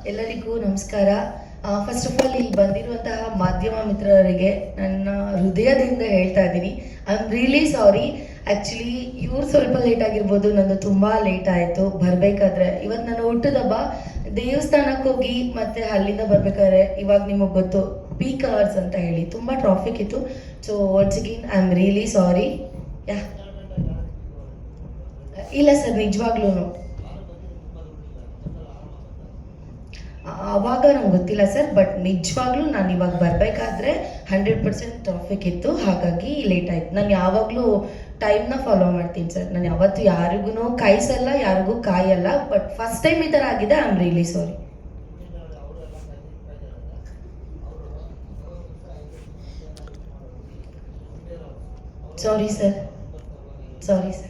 ಎಲ್ಲರಿಗೂ ನಮಸ್ಕಾರ. First of all ಇಲ್ಲಿ ಬಂದಿರುವಂತಹ ಮಾಧ್ಯಮ ಮಿತ್ರರಿಗೆ ನನ್ನ ಹೃದಯದಿಂದ ಹೇಳ್ತಾ ಇದ್ದೀನಿ, I am really sorry. Actually ಇವ್ರು ಸ್ವಲ್ಪ ಲೇಟ್ ಆಗಿರ್ಬೋದು, ನಂದು ತುಂಬ ಲೇಟ್ ಆಯಿತು ಬರಬೇಕಾದ್ರೆ. ಇವತ್ತು ನಾನು ಹುಟ್ಟಿದಬ್ಬ, ದೇವಸ್ಥಾನಕ್ಕೆ ಹೋಗಿ ಮತ್ತೆ ಅಲ್ಲಿಂದ ಬರಬೇಕಾದ್ರೆ ಇವಾಗ ನಿಮಗೆ ಗೊತ್ತು ಪೀಕ್ ಅವರ್ಸ್ ಅಂತ ಹೇಳಿ ತುಂಬ ಟ್ರಾಫಿಕ್ ಇತ್ತು. So once again I am really sorry. Yeah ಇಲ್ಲ ಸರ್, ನಿಜವಾಗ್ಲೂ ಆವಾಗ ನಂಗೆ ಗೊತ್ತಿಲ್ಲ ಸರ್, ಬಟ್ ನಿಜವಾಗ್ಲೂ ನಾನು ಇವಾಗ ಬರಬೇಕಾದ್ರೆ 100% ಟ್ರಾಫಿಕ್ ಇತ್ತು, ಹಾಗಾಗಿ ಲೇಟ್ ಆಯ್ತು. ನಾನು ಯಾವಾಗಲೂ ಟೈಮ್ನ ಫಾಲೋ ಮಾಡ್ತೀನಿ ಸರ್. ನಾನು ಯಾವತ್ತೂ ಯಾರಿಗೂ ಕಾಯಿಸಲ್ಲ, ಯಾರಿಗೂ ಕಾಯಲ್ಲ. ಬಟ್ ಫಸ್ಟ್ ಟೈಮ್ ಈ ಥರ ಆಗಿದೆ, I am really sorry. Sorry sir, sorry sir.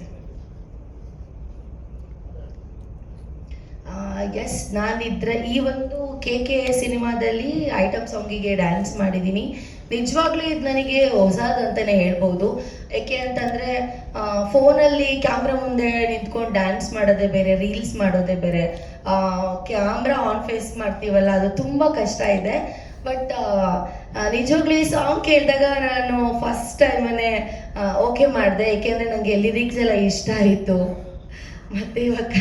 Yes, ನಾನಿದ್ರೆ ಈ ಒಂದು KK ಸಿನಿಮಾದಲ್ಲಿ ಐಟಮ್ ಸಾಂಗಿಗೆ ಡ್ಯಾನ್ಸ್ ಮಾಡಿದ್ದೀನಿ. ನಿಜವಾಗ್ಲೂ ಇದು ನನಗೆ ಹೊಸದಂತಲೇ ಹೇಳ್ಬೋದು. ಏಕೆ ಅಂತಂದರೆ ಫೋನಲ್ಲಿ ಕ್ಯಾಮ್ರಾ ಮುಂದೆ ನಿಂತ್ಕೊಂಡು ಡ್ಯಾನ್ಸ್ ಮಾಡೋದೇ ಬೇರೆ, ರೀಲ್ಸ್ ಮಾಡೋದೇ ಬೇರೆ. ಕ್ಯಾಮ್ರಾ ಆನ್ ಫೇಸ್ ಮಾಡ್ತೀವಲ್ಲ, ಅದು ತುಂಬ ಕಷ್ಟ ಇದೆ. ಬಟ್ ನಿಜವಾಗ್ಲೂ ಈ ಸಾಂಗ್ ಕೇಳಿದಾಗ ನಾನು ಫಸ್ಟ್ ಟೈಮೇ ಓಕೆ ಮಾಡಿದೆ, ಏಕೆಂದರೆ ನನಗೆ ಲಿರಿಕ್ಸ್ ಎಲ್ಲ ಇಷ್ಟ ಆಯಿತು. ಮತ್ತು ಇವಾಗ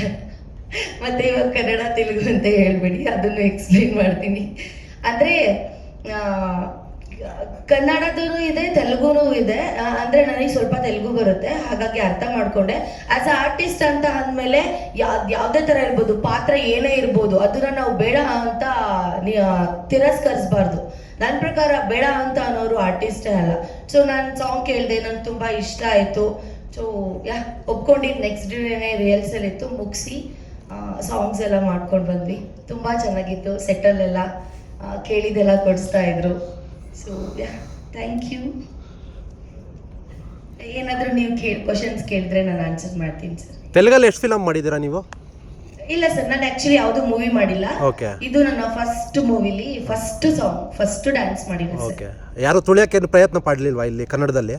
ಕನ್ನಡ ತೆಲುಗು ಅಂತ ಹೇಳ್ಬೇಡಿ, ಅದನ್ನು ಎಕ್ಸ್ಪ್ಲೇನ್ ಮಾಡ್ತೀನಿ. ಅಂದರೆ ಕನ್ನಡದೂ ಇದೆ, ತೆಲುಗುನೂ ಇದೆ. ಅಂದರೆ ನನಗೆ ಸ್ವಲ್ಪ ತೆಲುಗು ಬರುತ್ತೆ, ಹಾಗಾಗಿ ಅರ್ಥ ಮಾಡಿಕೊಂಡೆ. ಆ್ಯಸ್ ಅ ಆರ್ಟಿಸ್ಟ್ ಅಂತ ಅಂದಮೇಲೆ ಯಾವುದೇ ಥರ ಇರ್ಬೋದು, ಪಾತ್ರ ಏನೇ ಇರ್ಬೋದು, ಅದನ್ನು ನಾವು ಬೇಡ ಅಂತ ತಿರಸ್ಕರಿಸಬಾರ್ದು. ನನ್ನ ಪ್ರಕಾರ ಬೇಡ ಅಂತ ಅನ್ನೋರು ಆರ್ಟಿಸ್ಟೇ ಅಲ್ಲ. ಸೊ ನಾನು ಸಾಂಗ್ ಕೇಳಿದೆ, ನನಗೆ ತುಂಬ ಇಷ್ಟ ಆಯಿತು. ಸೊ ಒಪ್ಕೊಂಡಿದ್ದು ನೆಕ್ಸ್ಟ್ ಡೇನೇ ರಿಹರ್ಸಲ್ ಇತ್ತು, ಮುಗಿಸಿ ಸಾಂಗ್ಸ್ ಎಲ್ಲ ಮಾಡ್ಕೊಂಡು ಬಂದ್ವಿ. ತುಂಬ ಚೆನ್ನಾಗಿತ್ತು. ಸೆಟ್ಟಲ್ಲೆಲ್ಲ ಕೇಳಿದೆಲ್ಲ ಕೊಡಿಸ್ತಾ ಇದ್ರು. So thank you. ಏನಾದರೂ ನೀವು ಕ್ವಶನ್ಸ್ ಕೇಳಿದ್ರೆ ನಾನು ಆನ್ಸರ್ ಮಾಡ್ತೀನಿ ಸರ್. ತೆಲುಗಲ್ಲಿ ಎಷ್ಟು ಫಿಲಮ್ ಮಾಡಿದ್ದೀರಾ ನೀವು? ಇಲ್ಲ ಸರ್, ನಾನು ಆ್ಯಕ್ಚುಲಿ ಯಾವುದೂ ಮೂವಿ ಮಾಡಿಲ್ಲ. ಓಕೆ. ಇದು ನನ್ನ ಫಸ್ಟ್ ಮೂವಿಲಿ ಫಸ್ಟ್ ಸಾಂಗ್, ಫಸ್ಟ್ ಡ್ಯಾನ್ಸ್ ಮಾಡಿದ್ದೀನಿ ಸರ್. ಓಕೆ. ಯಾರು ತುಳಿಯೋಕ್ಕೇನು ಪ್ರಯತ್ನ ಪಡಲಿಲ್ವಾ ಇಲ್ಲಿ ಕನ್ನಡದಲ್ಲಿ?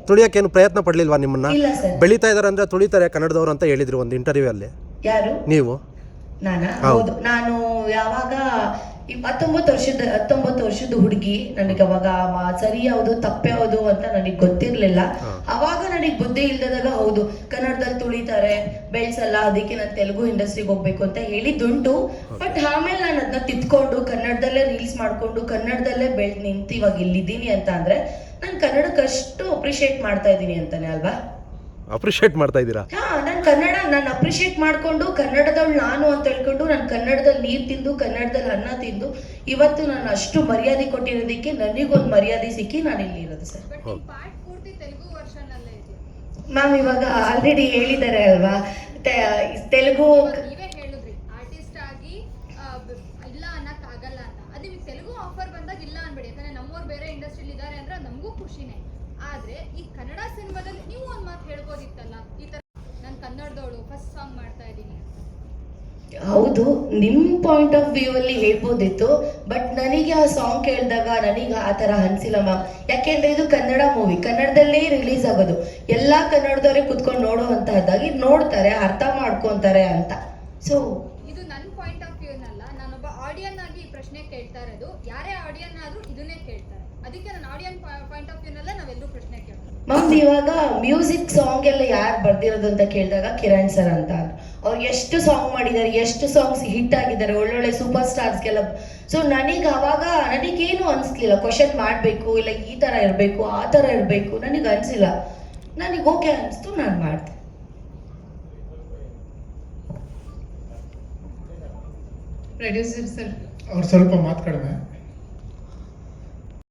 ತುಳಿಯೋಕ್ಕೇನು ಪ್ರಯತ್ನ ಪಡಲಿಲ್ವಾ ನಿಮ್ಮನ್ನ? ಇಲ್ಲ ಸರ್. ಬೆಳೀತಾ ಇದಾರೆ ಅಂದ್ರೆ ತುಳಿತಾರೆ ಕನ್ನಡದವರು ಅಂತ ಹೇಳಿದ್ರು ಒಂದು ಇಂಟರ್ವ್ಯೂ ಅಲ್ಲಿ. ಯಾರು? ನೀವು? ಹೌದು. ನಾನು ಯಾವಾಗ 19 ವರ್ಷದ ಹುಡುಗಿ, ನನಗೆ ಅವಾಗ ಸರಿ ಯಾವುದು ತಪ್ಪೆ ಯಾವುದು ಅಂತ ನನಗೆ ಗೊತ್ತಿರಲಿಲ್ಲ. ಅವಾಗ ನನಗೆ ಬುದ್ಧಿ ಇಲ್ದಾಗ ಹೌದು ಕನ್ನಡದಲ್ಲಿ ತುಳಿತಾರೆ, ಬೆಳೆಸಲ್ಲ, ಅದಕ್ಕೆ ನಾನು ತೆಲುಗು ಇಂಡಸ್ಟ್ರಿಗೆ ಹೋಗ್ಬೇಕು ಅಂತ ಹೇಳಿದ್ದುಂಟು. ಬಟ್ ಆಮೇಲೆ ನಾನು ಅದನ್ನ ತಿದ್ಕೊಂಡು ಕನ್ನಡದಲ್ಲೇ ರೀಲ್ಸ್ ಮಾಡಿಕೊಂಡು ಕನ್ನಡದಲ್ಲೇ ಬೆಳೆದು ನಿಂತು ಇವಾಗ ಇಲ್ಲಿದ್ದೀನಿ ಅಂತ ಅಂದರೆ ನಾನು ಕನ್ನಡಕ್ಕೆ ಅಷ್ಟು ಅಪ್ರಿಷಿಯೇಟ್ ಮಾಡ್ತಾ ಇದ್ದೀನಿ ಅಂತಾನೆ ಅಲ್ವಾ? ಅಪ್ರಿಷಿಯೇಟ್ ಮಾಡ್ತಾ ಇದ್ದೀರಾ? ನಾನು ಅಪ್ರಿಷಿಯೇಟ್ ಮಾಡ್ಕೊಂಡು ಕನ್ನಡದವಳು ನಾನು ಅಂತ ಹೇಳ್ಕೊಂಡು ನಾನು ಕನ್ನಡದಲ್ಲಿ ನೀರು ತಿಂದು ಕನ್ನಡದಲ್ಲಿ ಅನ್ನ ತಿಂದು ಇವತ್ತು ನಾನು ಅಷ್ಟು ಮರ್ಯಾದೆ ಕೊಟ್ಟಿರೋದಕ್ಕೆ ನನಗೊಂದು ಮರ್ಯಾದೆ ಸಿಕ್ಕಿ ನಾನು ಇಲ್ಲಿ ಇರೋದು ಸರ್. ಮ್ಯಾಮ್ ಇವಾಗ ಆಲ್ರೆಡಿ ಹೇಳಿದ್ದಾರೆ ಅಲ್ವಾ, ತೆಲುಗು ಆದ್ರೆ ಈ ಕನ್ನಡ ಸಿನಿಮಾದಲ್ಲಿ ನೀವು ಒಂದು ಮಾತು ಹೇಳ್ಬೋದಿತ್ತಲ್ಲ, ಈ ತರ ನಾನು ಕನ್ನಡದವಳು ಫಸ್ಟ್ ಸಾಂಗ್ ಮಾಡ್ತಾ ಇದ್ದೀನಿ. ಹೌದು, ನಿಮ್ಮ ಪಾಯಿಂಟ್ ಆಫ್ ವ್ಯೂ ಅಲ್ಲಿ ಹೇಳ್ಬೋದಿತ್ತು. ಬಟ್ ನನಗೆ ಆ ಸಾಂಗ್ ಕೇಳಿದಾಗ ನನಗೆ ಆ ಥರ ಅನಿಸಿಲ್ಲ ಮ್ಯಾಮ್. ಯಾಕೆಂದ್ರೆ ಇದು ಕನ್ನಡ ಮೂವಿ, ಕನ್ನಡದಲ್ಲೇ ರಿಲೀಸ್ ಆಗೋದು. ಎಲ್ಲ ಕನ್ನಡದವರೇ ಕುತ್ಕೊಂಡು ನೋಡುವಂತಹದ್ದಾಗಿ ನೋಡ್ತಾರೆ, ಅರ್ಥ ಮಾಡ್ಕೊತಾರೆ ಅಂತ. ಸೊ ಇದು ನನ್ನ ಪಾಯಿಂಟ್ ಆಫ್ ವ್ಯೂನಲ್ಲ, ನಾನೊಬ್ಬ ಆಡಿಯನ್ ಆಗಿ ಈ ಪ್ರಶ್ನೆ ಕೇಳ್ತಾ ಇರೋದು. ಯಾರೇ ಆಡಿಯನ್ ಆದ್ರೂ ಇದನ್ನೇ ಕೇಳ್ತಾರೆ, ಅದಕ್ಕೆ ನಾನು ಆಡಿಯನ್ ಪಾಯಿಂಟ್ ಆಫ್ ವ್ಯೂನಲ್ಲೇ ನಾವೆಲ್ಲರೂ ಪ್ರಶ್ನೆ ಕೇಳ್ತೀವಿ. ಮ್ಯಾಮ್ ಇವಾಗ ಮ್ಯೂಸಿಕ್ ಸಾಂಗ್ ಎಲ್ಲ ಯಾರು ಬರ್ದಿರೋದು ಅಂತ ಕೇಳಿದಾಗ ಕಿರಣ್ ಸರ್ ಅಂತ. ಅವ್ರು ಎಷ್ಟು ಸಾಂಗ್ ಮಾಡಿದ್ದಾರೆ, ಎಷ್ಟು ಸಾಂಗ್ಸ್ ಹಿಟ್ ಆಗಿದ್ದಾರೆ, ಒಳ್ಳೊಳ್ಳೆ ಸೂಪರ್ ಸ್ಟಾರ್ಸ್ಗೆಲ್ಲ. ಸೊ ನನಗೆ ಅವಾಗ ನನಗೇನು ಅನಿಸ್ಲಿಲ್ಲ ಕ್ವಶನ್ ಮಾಡಬೇಕು, ಇಲ್ಲ ಈ ಥರ ಇರಬೇಕು ಆ ಥರ ಇರಬೇಕು, ನನಗೆ ಅನಿಸಿಲ್ಲ. ನನಗೆ ಓಕೆ ಅನಿಸ್ತು, ನಾನು ಮಾಡಿದೆ. ಪ್ರೊಡ್ಯೂಸರ್ ಸರ್ ಅವ್ರು ಸ್ವಲ್ಪ ಮಾತು ಕಡಿಮೆ.